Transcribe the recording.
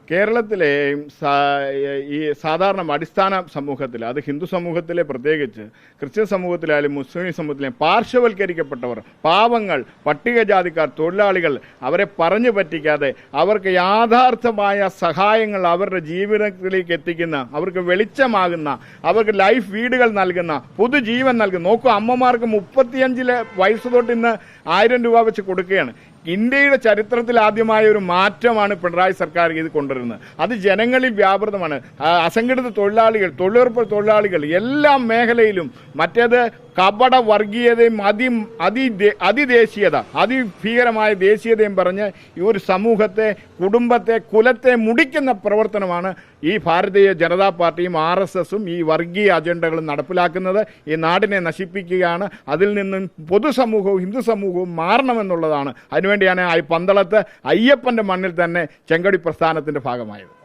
കേരളത്തിലെ ഈ സാധാരണ അടിസ്ഥാന സമൂഹത്തിൽ, അത് ഹിന്ദു സമൂഹത്തിലെ പ്രത്യേകിച്ച് ക്രിസ്ത്യൻ സമൂഹത്തിലായാലും മുസ്ലിം സമൂഹത്തിലായാലും പാർശ്വവൽക്കരിക്കപ്പെട്ടവർ, പാവങ്ങൾ, പട്ടികജാതിക്കാർ, തൊഴിലാളികൾ, അവരെ പറഞ്ഞു പറ്റിക്കാതെ അവർക്ക് യാഥാർത്ഥമായ സഹായങ്ങൾ അവരുടെ ജീവിതത്തിലേക്ക് എത്തിക്കുന്ന, അവർക്ക് വെളിച്ചമാകുന്ന, അവർക്ക് ലൈഫ് വീടുകൾ നൽകുന്ന, പുതുജീവൻ നൽകുന്ന. നോക്കൂ, അമ്മമാർക്ക് 35 വയസ്സ് തൊട്ട് ഇന്ന് 1000 രൂപ വെച്ച് കൊടുക്കുകയാണ്. ഇന്ത്യയുടെ ചരിത്രത്തിൽ ആദ്യമായ ഒരു മാറ്റമാണ് പിണറായി സർക്കാർ ഇത് കൊണ്ടുവരുന്നത്. അത് ജനങ്ങളിൽ വ്യാപൃതമാണ്. അസംഘടിത തൊഴിലാളികൾ, തൊഴിലുറപ്പ് തൊഴിലാളികൾ, എല്ലാ മേഖലയിലും മറ്റേത് കപട വർഗീയതയും അതിദേശീയത, അതിഭീകരമായ ദേശീയതയും പറഞ്ഞ് ഈ ഒരു സമൂഹത്തെ, കുടുംബത്തെ, കുലത്തെ മുടിക്കുന്ന പ്രവർത്തനമാണ് ഈ ഭാരതീയ ജനതാ പാർട്ടിയും RSSും ഈ വർഗീയ അജണ്ടകളും നടപ്പിലാക്കുന്നത്. ഈ നാടിനെ നശിപ്പിക്കുകയാണ്. അതിൽ നിന്നും പൊതുസമൂഹവും ഹിന്ദു സമൂഹവും മാറണമെന്നുള്ളതാണ്. അതിനുവേണ്ടിയാണ് പന്തളത്ത് അയ്യപ്പൻ്റെ മണ്ണിൽ തന്നെ ചെങ്കൊടി പ്രസ്ഥാനത്തിൻ്റെ ഭാഗമായത്.